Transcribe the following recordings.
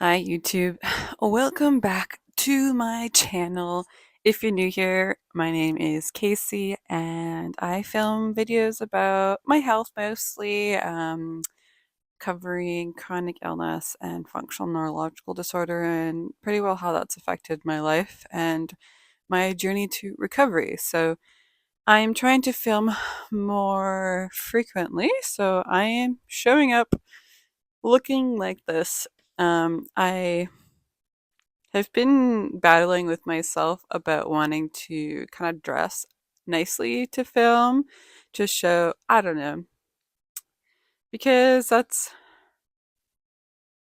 Hi, YouTube. Welcome back to my channel. If you're new here, my name is Casey, and I film videos about my health mostly, covering chronic illness and functional neurological disorder, and pretty well how that's affected my life and my journey to recovery. So, I'm trying to film more frequently, so I am showing up looking like this. I I've been battling with myself about wanting to kind of dress nicely to film, to show, I don't know, because I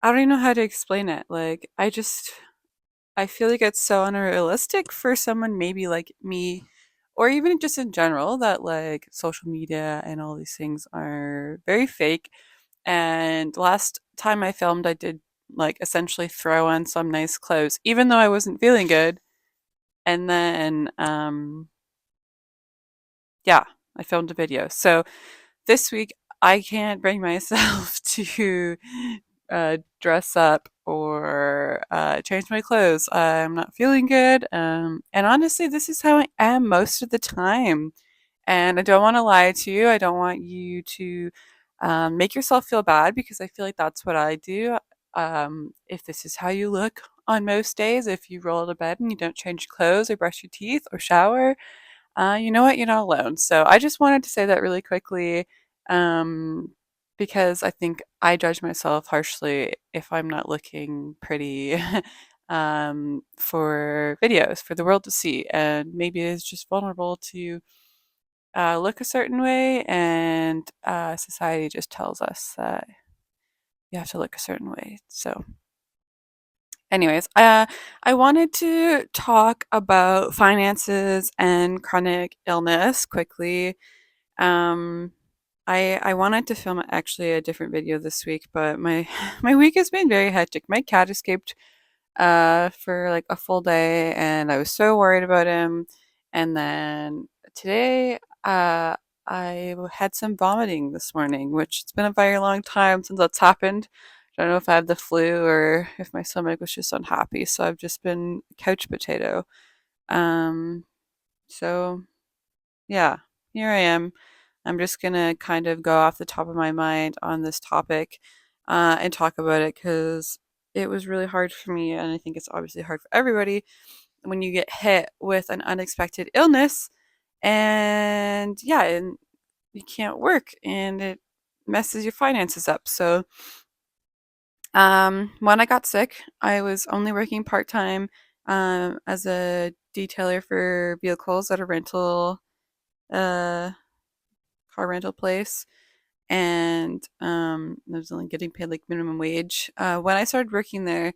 don't even know how to explain it. I feel like it's so unrealistic for someone maybe like me, or even just in general, that like social media and all these things are very fake. And last time I filmed, I did like essentially throw on some nice clothes, even though I wasn't feeling good. And then, yeah, I filmed a video. So this week, I can't bring myself to dress up or change my clothes. I'm not feeling good. And honestly, this is how I am most of the time. And I don't want to lie to you. I don't want you to make yourself feel bad because I feel like that's what I do. If this is how you look on most days, if you roll out of bed and you don't change clothes or brush your teeth or shower, you know what? You're not alone. So I just wanted to say that really quickly, um, because I think I judge myself harshly if I'm not looking pretty for videos for the world to see. And maybe it's just vulnerable to look a certain way, and society just tells us that you have to look a certain way. So, anyways, I wanted to talk about finances and chronic illness quickly. Um, I wanted to film actually a different video this week, but my my week has been very hectic. My cat escaped for like a full day, and I was so worried about him. And then today, I had some vomiting this morning, which it's been a very long time since that's happened. I don't know if I had the flu or if my stomach was just unhappy, so I've just been couch potato. Um, so yeah, here I am. I'm just gonna kind of go off the top of my mind on this topic and talk about it because it was really hard for me, and I think it's obviously hard for everybody when you get hit with an unexpected illness, and yeah, and you can't work, and it messes your finances up. So, when I got sick, I was only working part time as a detailer for vehicles at a uh, car rental place, and I was only getting paid like minimum wage. When I started working there,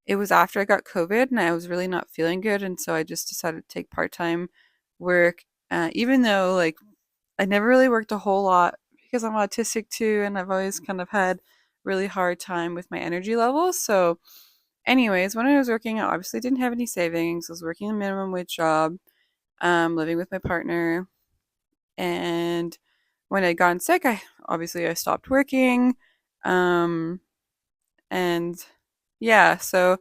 it was after I got COVID, and I was really not feeling good, and so I just decided to take part time work. Even though like I never really worked a whole lot because I'm autistic too, and I've always kind of had really hard time with my energy levels. So, anyways, when I was working, I obviously didn't have any savings. I was working a minimum wage job, living with my partner, and when I'd gotten sick, I stopped working, um, and yeah, so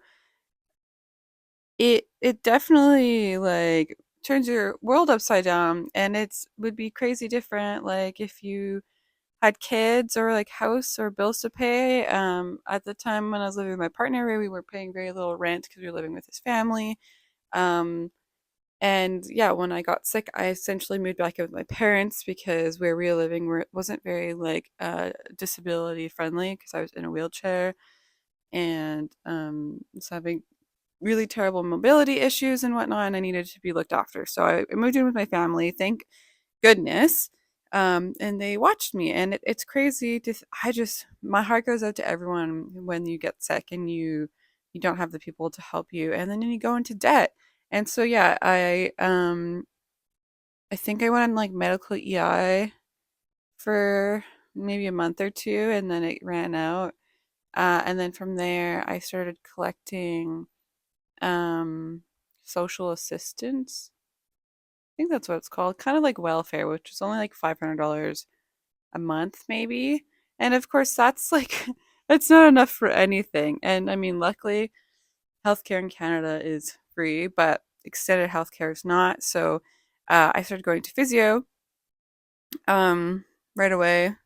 it definitely like turns your world upside down, and it's would be crazy different like if you had kids or like house or bills to pay. At the time when I was living with my partner, we were paying very little rent because we were living with his family. Um, And yeah, when I got sick, I essentially moved back in with my parents because where we were living wasn't very like disability friendly because I was in a wheelchair and was having really terrible mobility issues and whatnot, and I needed to be looked after. So I moved in with my family, thank goodness. And they watched me, and it's crazy to. I just my heart goes out to everyone when you get sick and you don't have the people to help you, and then you go into debt. And so yeah, I think I went on like medical EI for maybe a month or two, and then it ran out. And then from there, I started collecting um, social assistance. I think that's what it's called, kind of like welfare, which is only like $500 a month, maybe. And of course, that's like It's not enough for anything. And I mean, luckily, healthcare in Canada is free, but extended healthcare is not. So I started going to physio um, right away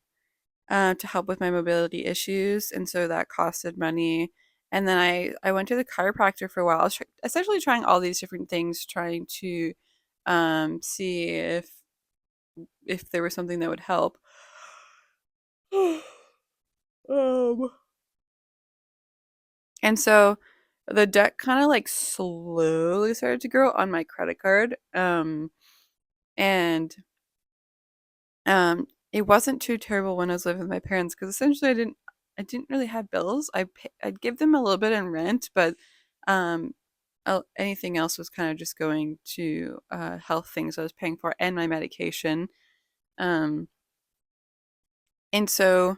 to help with my mobility issues, and so that costed money. And then I went to the chiropractor for a while. I was essentially trying all these different things, trying to see if there was something that would help. um, and so the debt kind of like slowly started to grow on my credit card. And it wasn't too terrible when I was living with my parents because essentially I didn't really have bills. I'd give them a little bit in rent, but um, anything else was kind of just going to health things I was paying for and my medication. Um, and so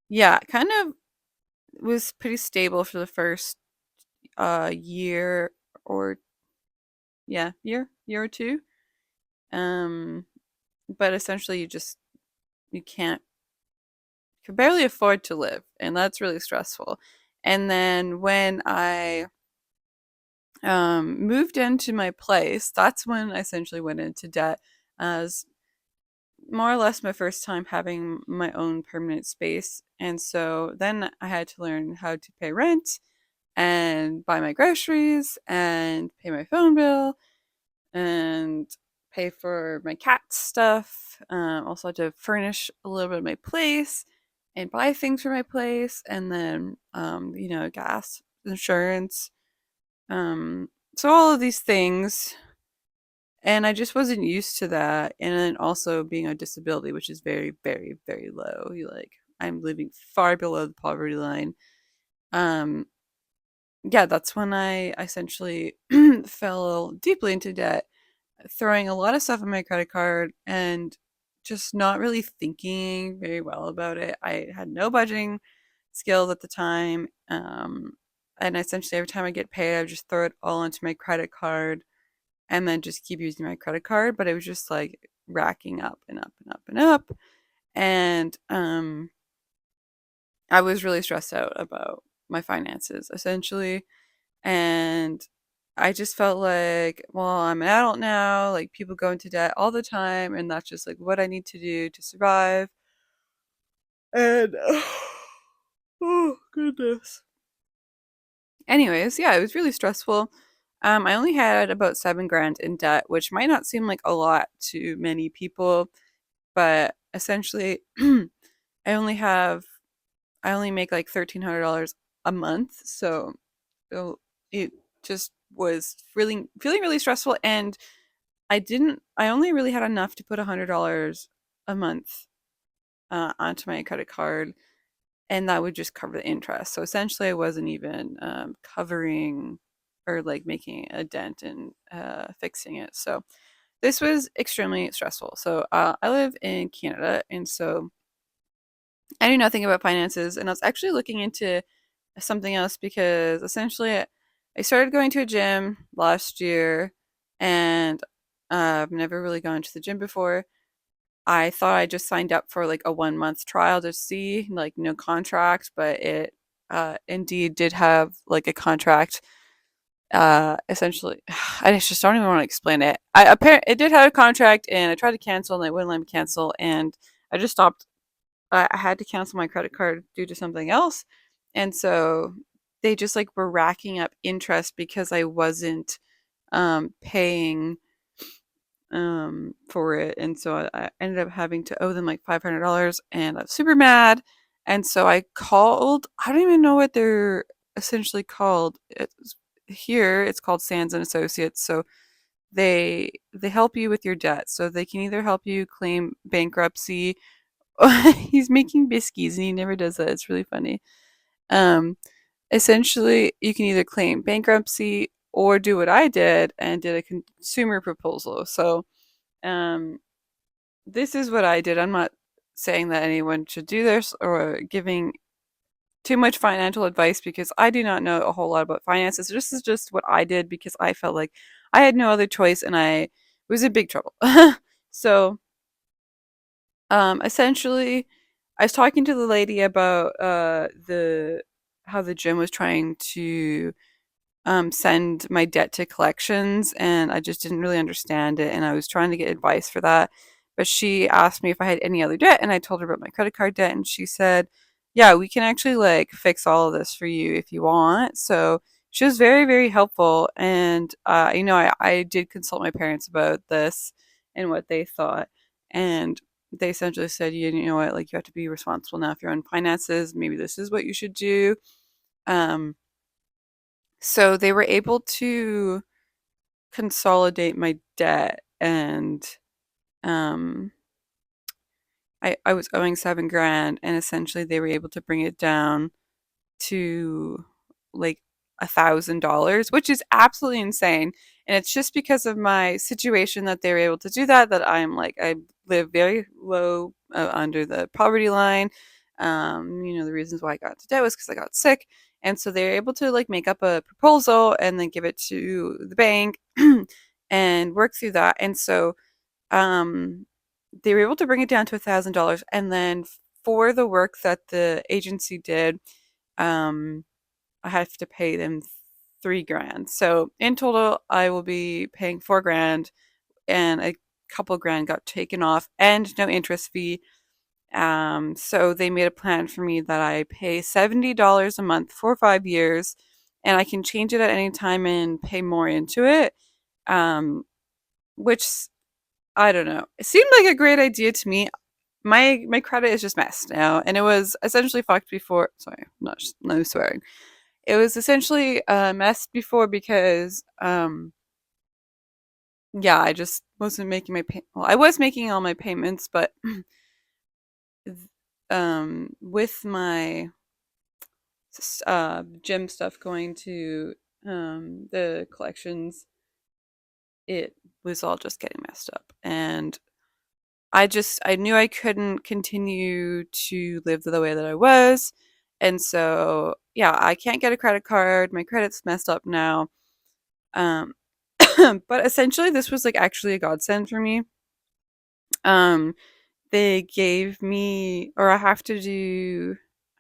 yeah, kind of was pretty stable for the first year or year or two. Um, but essentially you can't could barely afford to live, and that's really stressful. And then when I moved into my place, that's when I essentially went into debt, as more or less my first time having my own permanent space. And so then I had to learn how to pay rent and buy my groceries and pay my phone bill and pay for my cat stuff. Also had to furnish a little bit of my place and buy things for my place, and then gas, insurance, so all of these things. And I just wasn't used to that. And then also being on disability, which is very, very, very low. I'm living far below the poverty line. Um, yeah, that's when I essentially fell deeply into debt, throwing a lot of stuff on my credit card and just not really thinking very well about it. I had no budgeting skills at the time. And essentially every time I get paid, I would just throw it all into my credit card and then just keep using my credit card. But it was just like racking up and up and up and up. And I was really stressed out about my finances essentially. And I just felt like, well, I'm an adult now. Like people go into debt all the time, and that's just like what I need to do to survive. And oh goodness. Anyways, yeah, it was really stressful. I only had about 7 grand in debt, which might not seem like a lot to many people, but essentially, I only have I only make like $1,300 a month, so it just was really feeling really stressful. And I only really had enough to put $100 a month onto my credit card, and that would just cover the interest. So essentially, I wasn't even covering or like making a dent in fixing it. So this was extremely stressful. So I live in Canada, and so I knew nothing about finances, and I was actually looking into something else because essentially I started going to a gym last year, and I've never really gone to the gym before. I thought I just signed up for like a 1 month trial to see, like no contract, but it indeed did have like a contract. Essentially, I just don't even want to explain it. It did have a contract, and I tried to cancel, and they wouldn't let me cancel, and I just stopped. I had to cancel my credit card due to something else, and so they just like were racking up interest because I wasn't paying for it, and so I ended up having to owe them like $500, and I was super mad. And so I called. I don't even know what they're essentially called. Here it's called Sands and Associates. So they help you with your debt. So they can either help you claim bankruptcy. He's making biscuits and he never does that. It's really funny. Um, Essentially, you can either claim bankruptcy or do what I did and did a consumer proposal. So um, this is what I did. I'm not saying that anyone should do this or giving too much financial advice because I do not know a whole lot about finances. This is just what I did because I felt like I had no other choice and I was in big trouble. So, essentially, I was talking to the lady about the how the gym was trying to send my debt to collections, and I just didn't really understand it, and I was trying to get advice for that. But she asked me if I had any other debt, and I told her about my credit card debt, and she said, "Yeah, we can actually like fix all of this for you if you want." So she was very, very helpful, and I did consult my parents about this and what they thought, and they essentially said, you know what, like you have to be responsible now for your own finances. Maybe this is what you should do. Um, so they were able to consolidate my debt, and um I was owing 7 grand, and essentially they were able to bring it down to like $1,000, which is absolutely insane. And it's just because of my situation that they were able to do that. That I'm like, I live very low under the poverty line. The reasons why I got into debt was because I got sick. And so they were able to like make up a proposal and then give it to the bank and work through that. And so um, they were able to bring it down to $1,000. And then for the work that the agency did, um, I have to pay them 3 grand. So in total, I will be paying 4 grand, and a couple grand got taken off, and no interest fee. So they made a plan for me that I pay $70 a month for 5 years, and I can change it at any time and pay more into it. Um, which I don't know. It seemed like a great idea to me. My credit is just messed now, and it was essentially fucked before. Sorry, not no swearing. It was essentially a mess before because, yeah, I just wasn't making well, I was making all my payments, but with my gym stuff going to the collections, it was all just getting messed up, and I knew I couldn't continue to live the way that I was, and so yeah, I can't get a credit card. My credit's messed up now. Um, but essentially, this was like actually a godsend for me. Um, they gave me, or I have to do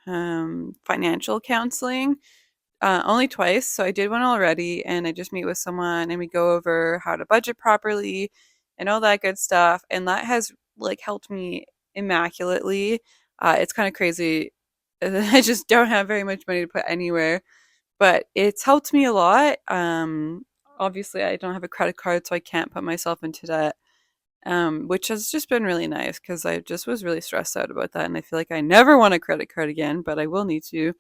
financial counseling only twice. So I did one already, and I just meet with someone and we go over how to budget properly and all that good stuff. And that has like helped me immaculately. It's kind of crazy. I just don't have very much money to put anywhere, but it's helped me a lot. Obviously, I don't have a credit card, so I can't put myself into debt, which has just been really nice because I just was really stressed out about that. And I feel like I never want a credit card again, but I will need to.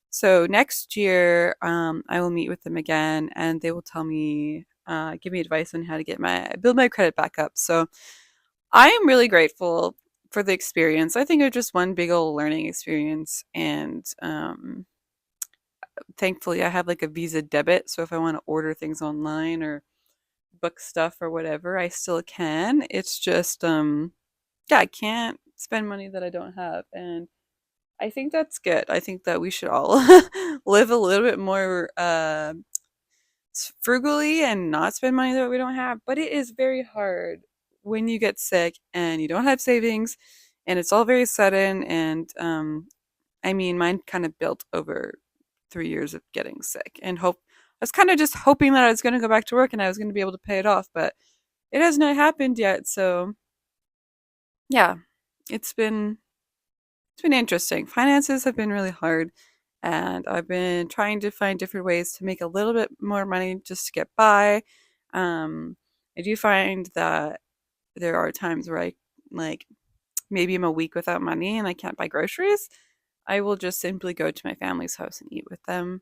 So next year, I will meet with them again, and they will tell me, give me advice on how to build my credit back up. So I am really grateful for the experience. I think it was just one big old learning experience, and thankfully I have like a Visa debit, so if I want to order things online or book stuff or whatever, I still can. It's just yeah, I can't spend money that I don't have, and I think that's good. I think that we should all live a little bit more frugally and not spend money that we don't have. But it is very hard when you get sick and you don't have savings, and it's all very sudden. And I mean, mine kind of built over 3 years of getting sick, and hope. I was kind of just hoping that I was going to go back to work and I was going to be able to pay it off, but it has not happened yet. So yeah, it's been it's been interesting. Finances have been really hard, and I've been trying to find different ways to make a little bit more money just to get by. Um, I do find that there are times where I like maybe I'm a week without money and I can't buy groceries. I will just simply go to my family's house and eat with them.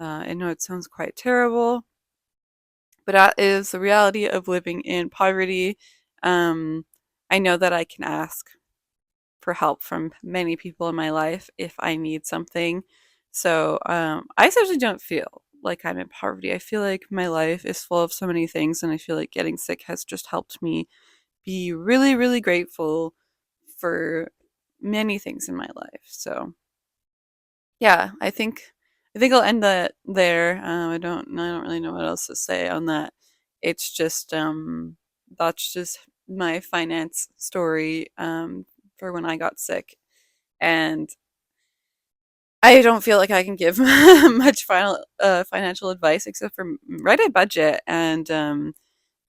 I know it sounds quite terrible, but that is the reality of living in poverty. Um, I know that I can ask for help from many people in my life if I need something. So I essentially don't feel like I'm in poverty. I feel like my life is full of so many things, and I feel like getting sick has just helped me be really, really grateful for many things in my life. So yeah, I think I'll end that there. I don't really know what else to say on that. It's just that's just my finance story for when I got sick. And I don't feel like I can give much financial advice except for write a budget. And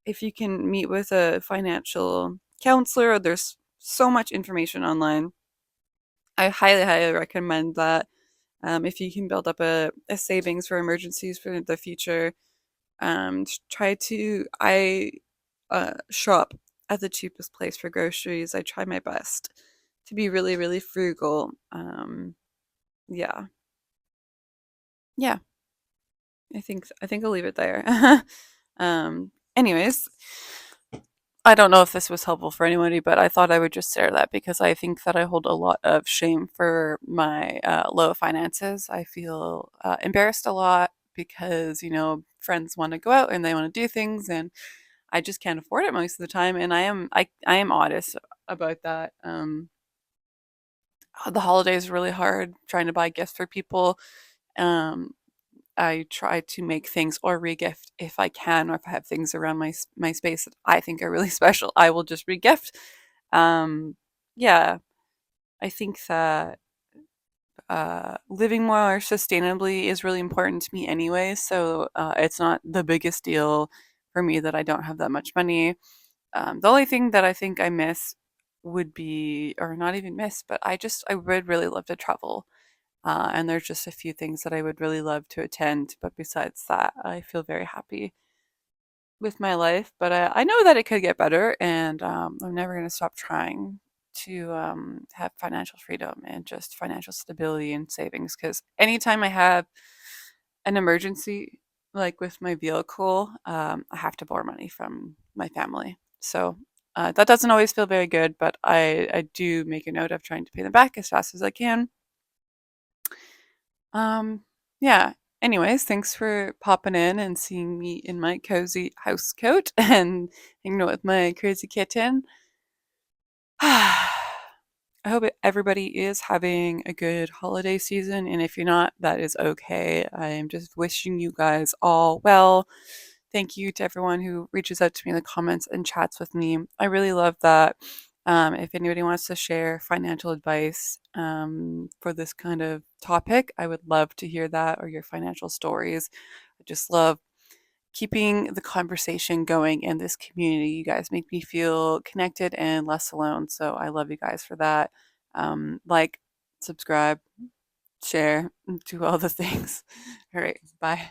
if you can meet with a financial counselor, there's so much information online. I highly, highly recommend that. If you can build up a savings for emergencies for the future, try to shop at the cheapest place for groceries. I try my best to be really, really frugal. Yeah, yeah. I think I'll leave it there. Anyways, I don't know if this was helpful for anybody, but I thought I would just share that because I think that I hold a lot of shame for my low finances. I feel embarrassed a lot because, friends want to go out and they want to do things, and I just can't afford it most of the time. And I am honest about that. The holidays are really hard trying to buy gifts for people. Um, I try to make things or regift if I can, or if I have things around my space that I think are really special, I will just regift. Yeah, I think that living more sustainably is really important to me anyway. So it's not the biggest deal for me that I don't have that much money. The only thing that I think I miss would be, or not even miss, but I would really love to travel. And there's just a few things that I would really love to attend. But besides that, I feel very happy with my life. But I know that it could get better, and I'm never going to stop trying to have financial freedom and just financial stability and savings. Because anytime I have an emergency, like with my vehicle, I have to borrow money from my family. So that doesn't always feel very good, but I do make a note of trying to pay them back as fast as I can. Yeah. Anyways, thanks for popping in and seeing me in my cozy house coat and hanging out with my crazy kitten. I hope everybody is having a good holiday season, and if you're not, that is okay. I am just wishing you guys all well. Thank you to everyone who reaches out to me in the comments and chats with me. I really love that. If anybody wants to share financial advice for this kind of topic, I would love to hear that, or your financial stories. I just love keeping the conversation going in this community. You guys make me feel connected and less alone. So I love you guys for that. Like, subscribe, share, do all the things. All right. Bye.